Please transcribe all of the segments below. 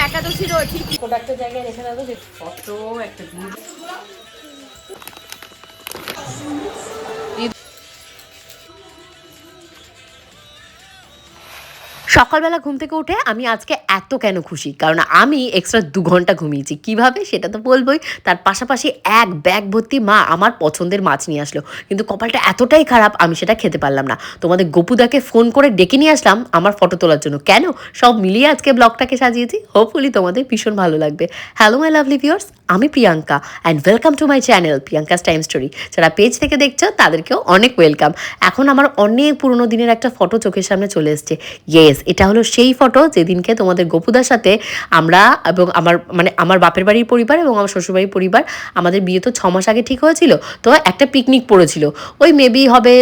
একাদশী রয়েছে কোনো একটা জায়গায় রেখে দেবো যে কত একটা সকালবেলা ঘুম থেকে উঠে আমি আজকে এত কেন খুশি, কারণ আমি এক্সট্রা 2 ঘন্টা ঘুমিয়েছি। কিভাবে সেটা তো বলবোই। তার পাশাপাশি এক ব্যাগ ভর্তি মা আমার পছন্দের মাছ নিয়ে আসলো, কিন্তু কপালটা এতটাই খারাপ আমি সেটা খেতে পারলাম না। তোমাদের গোপুদাকে ফোন করে ডেকে নিয়ে আসলাম আমার ফটো তোলার জন্য। কেন সব মিলিয়ে আজকে ব্লগটাকে সাজিয়েছি, হোপফুলি তোমাদের ভীষণ ভালো লাগবে। হ্যালো মাই লাভলি ভিউয়ার্স, আমি Priyanka and welcome to my channel Priyanka's time story. যারা পেজ থেকে দেখছো তাদেরকেও অনেক ওয়েলকাম। এখন আমার অনেক পুরোনো দিনের একটা ফটো চোখের সামনে চলে এসছে। ইয়েস, এটা হলো সেই ফটো যেদিনকে তোমাদের গোপুদার সাথে আমরা এবং আমার বাপের বাড়ির পরিবার এবং আমার শ্বশুরবাড়ির পরিবার, আমাদের বিয়ে তো 6 মাস আগে ঠিক হয়েছিল। তো একটা পিকনিক পড়েছিল, ওই মেবি হবে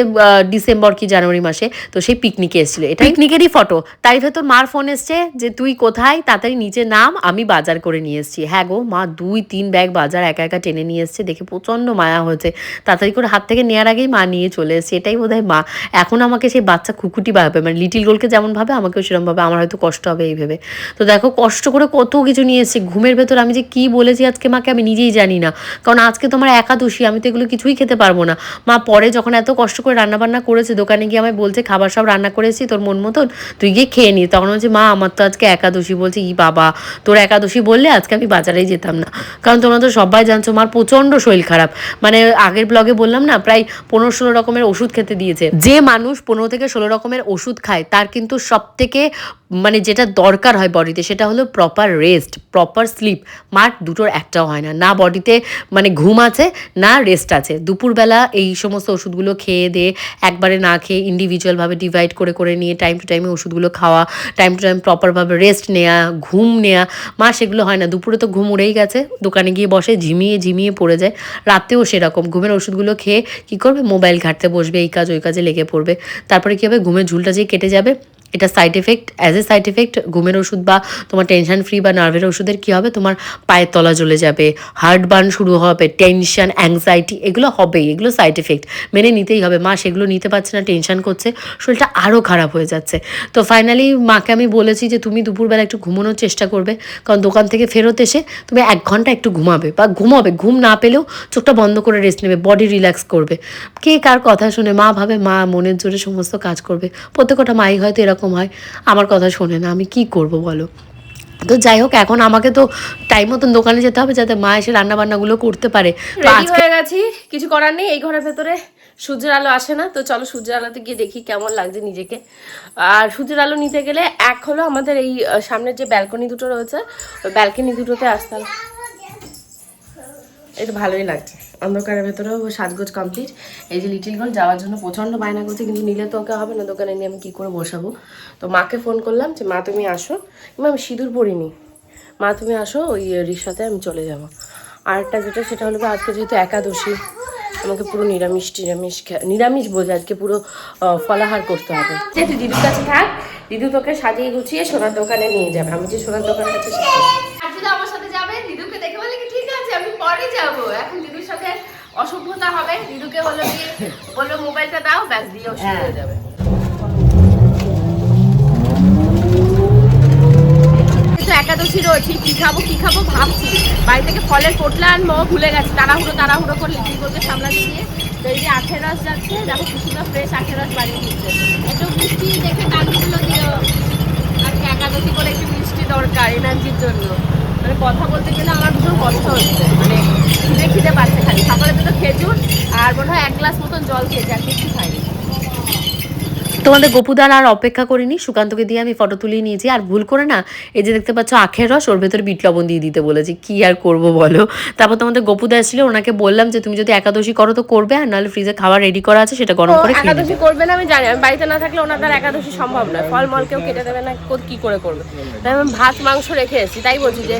ডিসেম্বর কি জানুয়ারি মাসে। তো সেই পিকনিকে এসেছিলো, এটা পিকনিকেরই ফটো। তাই ভেতর মার ফোন এসছে যে তুই কোথায়, তাড়াতাড়ি নিচে নাম, আমি বাজার করে নিয়ে এসেছি। হ্যাঁ গো মা 2-3 ব্যাগ বাজার একা একা টেনে নিয়ে এসছে, দেখে প্রচণ্ড মায়া হয়েছে। তাড়াতাড়ি করে হাত থেকে নেওয়ার আগেই মা নিয়ে চলে এসছে। এটাই বোধহয় মা এখন আমাকে সেই বাচ্চা খুকুটি ভাবে, মানে লিটিল গোলকে যেমন ভাবে আমাকেও সেরকম ভাবে। আমার হয়তো কষ্ট হবে এই ভেবে। তো দেখো কষ্ট করে কত কিছু নিয়ে এসছে। ঘুমের ভেতর আমি যে কি বলেছি আজকে মাকে আমি নিজেই জানি না, কারণ আজকে তোমার একাদশী, আমি তো এগুলো কিছুই খেতে পারবো না। মা পরে যখন এত কষ্ট করে রান্নাবান্না করেছে, দোকানে গিয়ে আমায় বলছে খাবার সব রান্না করেছি তোর মন মতন, তুই গিয়ে খেয়ে নি। তখন বলছে মা আমার তো আজকে একাদশী। বলছে ই বাবা, তোর একাদশী বললে আজকে আমি বাজারেই যেতাম না, কারণ তোমরা তো সবাই জানছো মার প্রচণ্ড শরীর খারাপ। মানে আগের ব্লগে বললাম না, প্রায় 15-16 রকমের ওষুধ খেতে দিয়েছে। যে মানুষ 15 থেকে 16 রকমের ওষুধ খায় তার কিন্তু সব থেকে মানে যেটা দরকার হয় বডিতে সেটা হলো প্রপার রেস্ট, প্রপার স্লিপ। মার দুটোর একটাও হয় না, না বডিতে মানে ঘুম আছে না রেস্ট আছে। দুপুরবেলা এই সমস্ত ওষুধগুলো খেয়ে দিয়ে একবারে না খেয়ে ইন্ডিভিজুয়ালভাবে ডিভাইড করে করে নিয়ে টাইম টু টাইমে ওষুধগুলো খাওয়া, টাইম টু টাইম প্রপারভাবে রেস্ট নেওয়া, ঘুম নেওয়া, মা সেগুলো হয় না। দুপুরে তো ঘুম উড়েই গেছে, দোকানে গিয়ে বসে ঝিমিয়ে ঝিমিয়ে পড়ে যায়। রাতেও সেরকম ঘুমের ওষুধগুলো খেয়ে কী করবে, মোবাইল ঘাঁটতে বসবে, এই কাজ ওই কাজে লেগে পড়বে। তারপরে কী হবে, ঘুমের ঝুলটা যেই কেটে যাবে। এটা side effect, as a side effect ঘুমের ওষুধ বা তোমার টেনশন ফ্রি বা নার্ভের ওষুধের কী হবে, তোমার পায়ের তলা জ্বলে যাবে, হার্ট বার্ন শুরু হবে, টেনশন অ্যাংজাইটি এগুলো হবেই, এগুলো সাইড এফেক্ট মেনে নিতেই হবে। মা সেগুলো নিতে পারছে না, টেনশন করছে, শরীরটা আরও খারাপ হয়ে যাচ্ছে। তো ফাইনালি মাকে আমি বলেছি যে তুমি দুপুরবেলা একটু ঘুমানোর চেষ্টা করবে, কারণ দোকান থেকে ফেরত এসে তুমি 1 ঘন্টা একটু ঘুমাবে বা ঘুমাবে, ঘুম না পেলেও চোখটা বন্ধ করে রেস্ট নেবে, বডি রিল্যাক্স করবে। কে কার কথা শুনে, মা ভাবে মা মনের জোরে সমস্ত কাজ করবে। প্রত্যেকটা মাই হয়তো এরকম হয়, আমার কথা শোনে না, আমি কি করব বলো। তো যাই হোক, এখন আমাকে তো টাইম মতন দোকানে যেতে হবে যাতে মা এসে রান্নাবান্নাগুলো করতে পারে। রেডি হয়ে গেছি, কিছু করার নেই। এই ঘরের ভেতরে সূর্যের আলো আসে না, তো চলো সূর্যের আলোতে গিয়ে দেখি কেমন লাগছে নিজেকে। আর সূর্যের আলো নিতে গেলে এক হলো আমাদের এই সামনের যে ব্যালকনি দুটো রয়েছে, ওই ব্যালকনি দুটোতে আসতে হবে। এটা ভালোই লাগছে, অন্ধকারের ভেতরেও সাজগোজ কমপ্লিট। এই যে লিটিল গার্ল যাওয়ার জন্য প্রচণ্ড বায়না করছে, কিন্তু নিলে তো ওকে হবে না, দোকানে নিয়ে আমি কী করে বসাবো। তো মাকে ফোন করলাম যে মা তুমি আসো, আমি সিঁদুর পরিনি, মা তুমি আসো, ওই রিক্সাতে আমি চলে যাবো। আরেকটা যেটা সেটা হলো আজকে যেহেতু একাদশী, আমাকে পুরো নিরামিষ বোঝে, আজকে পুরো ফলাহার করতে হবে। যে তুই দিদির কাছে থাক, দিদু তোকে সাজিয়ে গুছিয়ে সোনার দোকানে নিয়ে যাবে। আমি যে সোনার দোকানের কাছে আমার সাথে যাবে, দিদুকে দেখে বলে কি ঠিক আছে আমি পরে যাবো, এখন দিদির সাথে অসভ্যতা হবে। দিদুকে বললো মোবাইলটা দাও, ব্যাস দিয়ে অসুবিধা হয়ে যাবে। একাদশী রয়েছে, কি খাবো ভাবছি। বাড়ি থেকে ফলের পোটলা আনবো, ভুলে গেছি, তাড়াহুড়ো করে লিচি করতে সামলাতে দিয়ে। তো এই যে আখের রস যাচ্ছে, দেখো কিছুটা ফ্রেশ আখের রস বানিয়ে দিচ্ছে। একটু মিষ্টি দেখে দামগুলো দিও, আজকে একাদশী করে একটু মিষ্টি দরকার এনার্জির জন্য। মানে কথা বলতে গেলে আমার ভীষণ কষ্ট হচ্ছে, মানে খিদে পাচ্ছে খালি। সকালে দুটো খেজুর আর মনে হয় 1 গ্লাস মতন জল খেয়েছি, আর কিছু খাইনি। তোমাদের গোপুদার আর অপেক্ষা করিনি, সুকান্তকে দিয়ে আমি ফটো তুলিয়ে নিয়েছি। আর ভুল করে না, এই যে দেখতে পাচ্ছ আখের রস, ওর ভেতরে বিট লবণ দিয়ে দিতে বলেছি, কি আর করবো বলো। তারপর তোমাদের গোপুদা ছিল, ওনাকে বললাম যে তুমি যদি একাদশী করো তো করবে, আর নাহলে ফ্রিজে খাবার রেডি করা আছে সেটা গরম করে। একাদশী করবে না আমি জানি, আমি বাড়িতে না থাকলে ওনার দ্বারা একাদশী সম্ভব নয়, ফল মল কেউ কেটে দেবে না, কি করে করবে। তাই আমি ভাত মাংস রেখে এসেছি, তাই বলছি যে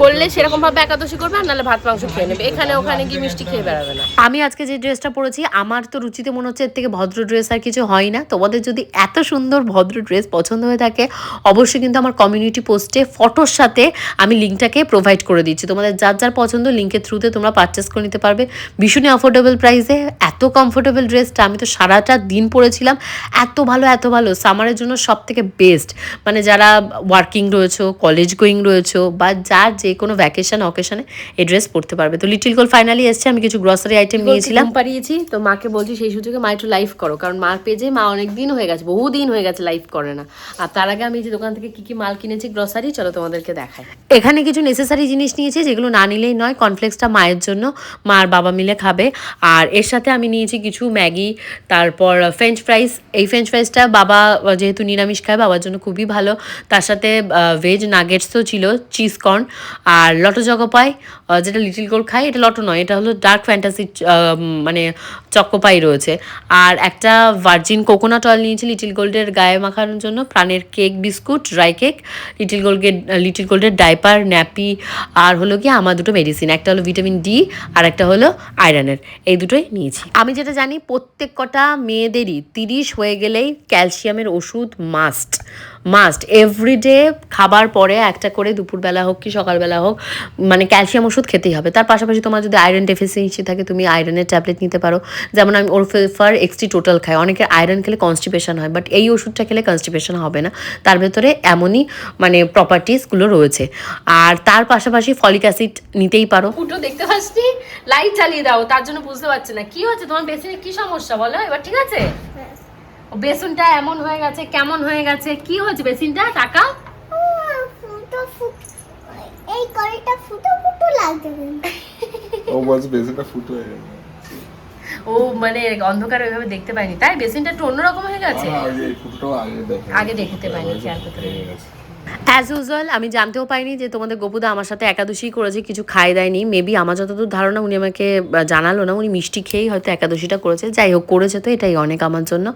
করলে সেরকম ভাবে একাদশী করবে, আর নাহলে ভাত মাংস খেয়ে নেবে, এখানে ওখানে গিয়ে মিষ্টি খেয়ে বেড়াবে না। আমি আজকে যে ড্রেসটা পরেছি আমার তো রুচিতে মনে হচ্ছে এর থেকে ভদ্র ড্রেস আর কিছু হয় না। তোমাদের তোমাদের যদি এত সুন্দর ভদ্র ড্রেস পছন্দ হয়ে থাকে অবশ্যই কিন্তু আমার কমিউনিটি পোস্টে ফটোর সাথে আমি লিঙ্কটাকে প্রোভাইড করে দিচ্ছি, তোমাদের যার যার পছন্দ লিঙ্কের থ্রুতে তোমরা পারচেস করে নিতে পারবে ভীষণই অ্যাফোর্ডেবল প্রাইসে। এত কমফোর্টেবল ড্রেসটা আমি তো সারাটা দিন পরেছিলাম, এত ভালো সামারের জন্য সব থেকে বেস্ট। মানে যারা ওয়ার্কিং রয়েছো, কলেজ গোয়িং রয়েছো বা যার যে কোনো ভ্যাকেশন অকেশনে এই ড্রেস পরতে পারবে। তো লিটিল গোল্ড ফাইনালি এসছে, আমি কিছু গ্রসারি আইটেম নিয়েছিলাম, পারিয়েছি। তো মাকে বলছি সেই সুযোগে মা একটু লাইভ করো, কারণ মার পেজে মা অনেক দিন হয়ে গেছে, বহুদিন হয়ে গেছে লাইভ করে না। আর তার আগে আমি যে দোকান থেকে কি মাল কিনেছি গ্রসারি, চলো তোমাদেরকে দেখাই। এখানে কিছু নেসেসারি জিনিস নিয়েছি যেগুলো না নিলেই নয়। কর্নফ্লেক্সটা মায়ের জন্য, মা আর বাবা মিলে খাবে। আর এর সাথে আমি নিয়েছি কিছু ম্যাগি, তারপর ফ্রেঞ্চ ফ্রাইস। এই ফ্রেঞ্চ ফ্রাইসটা বাবা যেহেতু নিরামিষ খায় বাবার জন্য খুবই ভালো। তার সাথে ভেজ নাগেটসও ছিল, চিজ কর্ন আর লটো জগপাই, যেটা লিটিল গোল্ড খায়। এটা লটো নয়, এটা হলো ডার্ক ফ্যান্টাসি মানে চকোপাই রয়েছে। আর একটা ভার্জিন কোকোনাট অয়েল নিয়েছি লিটিল গোল্ডের গায়ে মাখানোর জন্য, প্রাণের cake biscuit, dry cake, little গোল্ডের ডাইপার, ন্যাপি, আর হলো কি আমার দুটো মেডিসিন, একটা হলো ভিটামিন ডি আর একটা হলো আয়রনের, এই দুটোই নিয়েছি। আমি যেটা জানি প্রত্যেক কটা মেয়েদেরই 30 হয়ে গেলেই ক্যালসিয়ামের ওষুধ মাস্ট এভরিডে খাবার পরে একটা করে, দুপুরবেলা হোক কি সকালবেলা হোক, মানে ক্যালসিয়াম ওষুধ খেতেই হবে। তার পাশাপাশি তোমার যদি আয়রন ডেফিসিয়েন্সি থাকে তুমি আয়রনের ট্যাবলেট নিতে পারো, যেমন আমি ওরফেফার এক্সটি টোটাল খাই। অনেকের আয়রন খেলে কনস্টিপেশন হয়, বাট এই ওষুধটা খেলে কনস্টিপেশন হবে না, তার ভেতরে এমনই মানে প্রপার্টিসগুলো রয়েছে। আর তার পাশাপাশি ফলিক অ্যাসিড নিতেই পারো। ফুটো দেখতে পাচ্ছি, লাইট জ্বালিয়ে দাও, তার জন্য বুঝতে পারছি না কি হচ্ছে তোমার বেসিনে, কি সমস্যা বলো এবার, ঠিক আছে? বেসনটা এমন হয়ে গেছে, কেমন হয়ে গেছে, কি হচ্ছে বেসিনটা? টাকা এই কলটা ফুটো লাগবে। ও বলছে বেসিনটা ফুটো হয়ে গেছে। ও মানে অন্ধকারে ওইভাবে দেখতে পাইনি, তাই বেসিনটা একটু অন্যরকম হয়ে গেছে। আগে দেখতে পাইনি, খেয়াল করতে পারিনি। অ্যাজ ইউজুয়াল আমি জানতেও পাইনি যে তোমাদের গোপুদা আমার সাথে একাদশী করেছে, কিছু খাই দেয়নি। মেবি আমার যতদূর ধারণা উনি আমাকে জানালো না, উনি মিষ্টি খেয়েই হয়তো একাদশীটা করেছে। যাই হোক, করেছে তো এটাই অনেক আমার জন্য।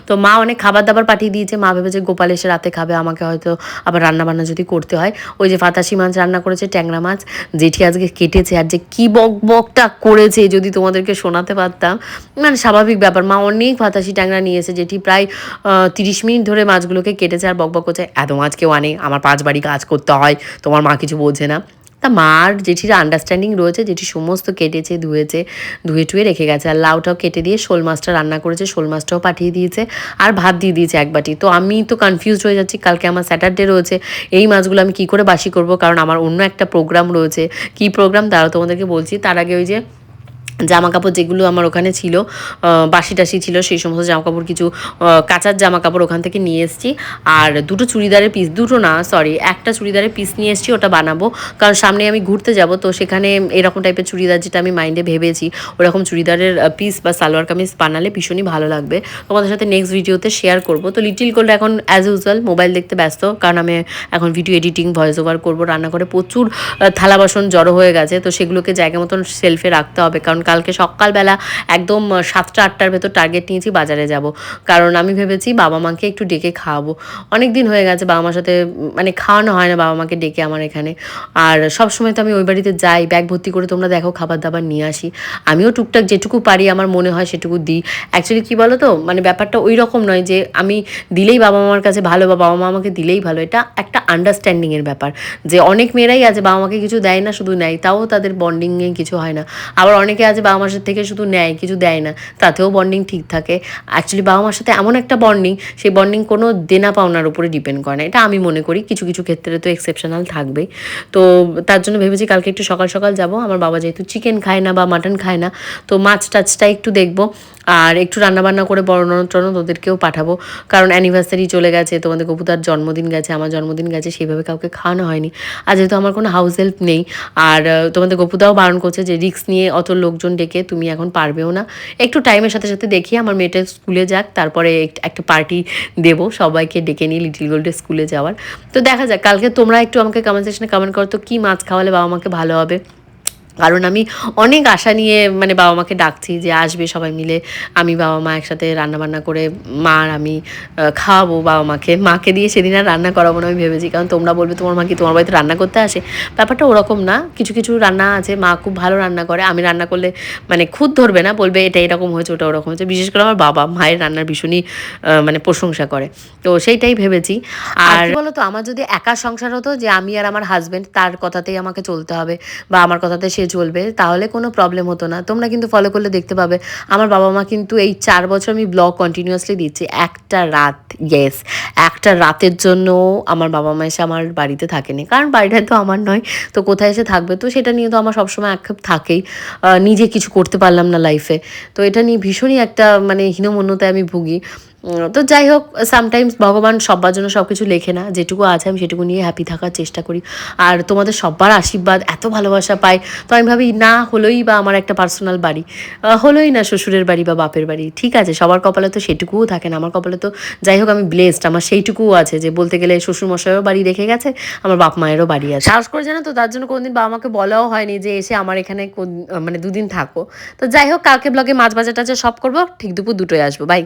তো মা অনেক খাবার দাবার পাঠিয়ে দিয়েছে, মা ভেবেছে গোপাল এসে রাতে খাবে, আমাকে হয়তো আবার রান্নাবান্না যদি করতে হয়। ওই যে ফাতাসি মাছ রান্না করেছে, ট্যাংরা মাছ জেঠি আজকে কেটেছে, আর যে কী বকটা করেছে যদি তোমাদেরকে শোনাতে পারতাম, মানে স্বাভাবিক ব্যাপার। মা অনেক ফাতাসি ট্যাংরা নিয়েছে, যেটি প্রায় 30 মিনিট ধরে মাছগুলোকে কেটেছে আর বক করছে, এত মাছ কেউ আনে, আমার 5 বাড়ি কাজ করতে হয়, তোমার মা কিছু বোঝে না। তা মার জেঠির আন্ডারস্ট্যান্ডিং রয়েছে, যেটি সমস্ত কেটেছে, ধুয়ে টুয়ে রেখে গেছে। আর লাউটাও কেটে দিয়ে শোল মাছটা রান্না করেছে, শোল মাছটাও পাঠিয়ে দিয়েছে, আর ভাত দিয়ে দিয়েছে 1 বাটি। তো আমি তো কনফিউজড হয়ে যাচ্ছি, কালকে আমার স্যাটারডে রয়েছে, এই মাছগুলো আমি কী করে বাসি করব, কারণ আমার অন্য একটা প্রোগ্রাম রয়েছে। কী প্রোগ্রাম তারাও তোমাদেরকে বলছি। তার আগে ওই যে জামা কাপড় যেগুলো আমার ওখানে ছিল, বাসি টাসি ছিল, সেই সমস্ত জামা কাপড়, কিছু কাঁচার জামা কাপড় ওখান থেকে নিয়ে এসেছি। আর দুটো চুড়িদারের পিস, একটা চুড়িদারের পিস নিয়ে এসেছি, ওটা বানাবো। কারণ সামনে আমি ঘুরতে যাব, তো সেখানে এরকম টাইপের চুড়িদার, যেটা আমি মাইন্ডে ভেবেছি ওরকম চুড়িদারের পিস বা সালোয়ার কামিজ বানালে ভীষণই ভালো লাগবে। তোমাদের সাথে নেক্সট ভিডিওতে শেয়ার করবো। তো লিটিল গোল্ড এখন অ্যাজ ইউজুয়াল মোবাইল দেখতে ব্যস্ত, কারণ আমি এখন ভিডিও এডিটিং, ভয়েস ওভার করবো। রান্নাঘরে প্রচুর থালা বাসন জড়ো হয়ে গেছে, তো সেগুলোকে জায়গা মতন সেলফে রাখতে হবে, কারণ কালকে সকালবেলা একদম 7টা-8টার ভেতর টার্গেট নিয়েছি বাজারে যাব। কারণ আমি ভেবেছি বাবা মাকে একটু ডেকে খাওয়াবো, অনেক দিন হয়ে গেছে বাবা মার সাথে মানে খাওয়ানো হয় না বাবা মাকে ডেকে আমার এখানে। আর সবসময় তো আমি ওই বাড়িতে যাই, ব্যাগ ভর্তি করে তোমরা দেখো খাবার দাবার নিয়ে আসি, আমিও টুকটাক যেটুকু পারি আমার মনে হয় সেটুকু দিই। অ্যাকচুয়ালি কী বলো তো, মানে ব্যাপারটা ওই রকম নয় যে আমি দিলেই বাবা মার কাছে ভালো বা বাবা মা আমাকে দিলেই ভালো, এটা একটা আন্ডারস্ট্যান্ডিংয়ের ব্যাপার। যে অনেক মেয়েরাই আছে বাবা মাকে কিছু দেয় না, শুধু নেয়, তাও তাদের বন্ডিংয়ে কিছু হয় না। আবার অনেকে আছে বাবা মার থেকে শুধু নেয়, কিছু দেয় না, তাতেও বন্ডিং ঠিক থাকে। অ্যাকচুয়ালি বাবা মার সাথে এমন একটা বন্ডিং, সেই বন্ডিং কোনো দেনা পাওনার উপরে ডিপেন্ড করে না, এটা আমি মনে করি। কিছু কিছু ক্ষেত্রে তো এক্সেপশনাল থাকবেই। তো তার জন্য ভেবেছি কালকে একটু সকাল সকাল যাব। আমার বাবা যেহেতু চিকেন খায় না বা মাটন খায় না, তো মাছ টাছটা একটু দেখবো, আর একটু রান্নাবান্না করে বড় ননদ ওদেরকেও পাঠাবো। কারণ অ্যানিভার্সারি চলে গেছে, তোমাদের গপুতার জন্মদিন গেছে, আমার জন্মদিন গেছে, সেইভাবে কাউকে খাওয়ানো হয়নি। আর যেহেতু আমার কোনো হাউস হেল্প নেই, আর তোমাদের গপুতাও বারণ করছে যে রিস্ক নিয়ে অত লোকজন ডেকে তুমি এখন পারবেও না, একটু টাইমের সাথে সাথে দেখি আমার মেয়েটা স্কুলে যাক, তারপরে একটা পার্টি দেবো, সবাইকে ডেকে নিয়ে লিটিল গোল্ডের স্কুলে যাওয়ার। তো দেখা যাক, কালকে তোমরা একটু আমাকে কমেন্ট সেকশনে কমেন্ট করো তো কী মাছ খাওয়ালে বাবা মাকে ভালো হবে। কারণ আমি অনেক আশা নিয়ে মানে বাবা মাকে ডাকছি যে আসবে সবাই মিলে, আমি বাবা মা একসাথে রান্নাবান্না করে মা আর আমি খাওয়াবো বাবা মাকে। মাকে দিয়ে সেদিন আর রান্না করাবো না আমি ভেবেছি, কারণ তোমরা বলবে তোমার মা কি তোমার বাড়িতে রান্না করতে আসে, ব্যাপারটা ওরকম না। কিছু কিছু রান্না আছে মা খুব ভালো রান্না করে, আমি রান্না করলে মানে খুদ ধরবে না, বলবে এটা এরকম হয়েছে ওটা ওরকম হয়েছে। বিশেষ করে আমার বাবা মায়ের রান্নার ভীষণই মানে প্রশংসা করে, তো সেইটাই ভেবেছি। আর কি বলতো, আমার যদি একা সংসার হতো যে আমি আর আমার হাজব্যান্ড তার কথাতেই আমাকে চলতে হবে বা আমার কথাতে সে চলবে, তাহলে কোনো প্রবলেম হতো না। তোমরা কিন্তু ফলো করলে দেখতে পাবে আমার বাবা মা কিন্তু এই 4 বছর আমি ব্লগ কন্টিনিউয়াসলি দিচ্ছি, একটা রাত, ইয়েস একটা রাতের জন্য আমার বাবা মা এসে আমার বাড়িতে থাকেনি, কারণ বাড়িটা তো আমার নয়, তো কোথায় এসে থাকবে, তো সেটা নিয়ে তো আমার সবসময় আক্ষেপ থাকেই। নিজে কিছু করতে পারলাম না লাইফে, তো এটা নিয়ে ভীষণই একটা মানে হীনমন্যতায় আমি ভুগি। তো যাই হোক, সামটাইমস ভগবান সবার জন্য সব কিছু লেখে না, যেটুকু আছে আমি সেটুকু নিয়ে হ্যাপি থাকার চেষ্টা করি। আর তোমাদের সবার আশীর্বাদ এত ভালোবাসা পাই, তো আমি ভাবি না হলোই বা আমার একটা পার্সোনাল বাড়ি, হলোই না শ্বশুরের বাড়ি বা বাপের বাড়ি, ঠিক আছে সবার কপালে তো সেটুকুও থাকে না, আমার কপালে তো যাই হোক আমি ব্লেসড, আমার সেইটুকুও আছে যে বলতে গেলে শ্বশুরমশাইও বাড়ি রেখে গেছে, আমার বাপ মায়েরও বাড়ি আছে। সাহস করে জানো তো, তার জন্য কোনোদিন বাবা মাকে বলাও হয়নি যে এসে আমার এখানে মানে 2 দিন থাকো। তো যাই হোক, কালকে ব্লগে মাছ ভাজা টাজা সব করবো, ঠিক দুপুর 2টোয় আসবো, বাই।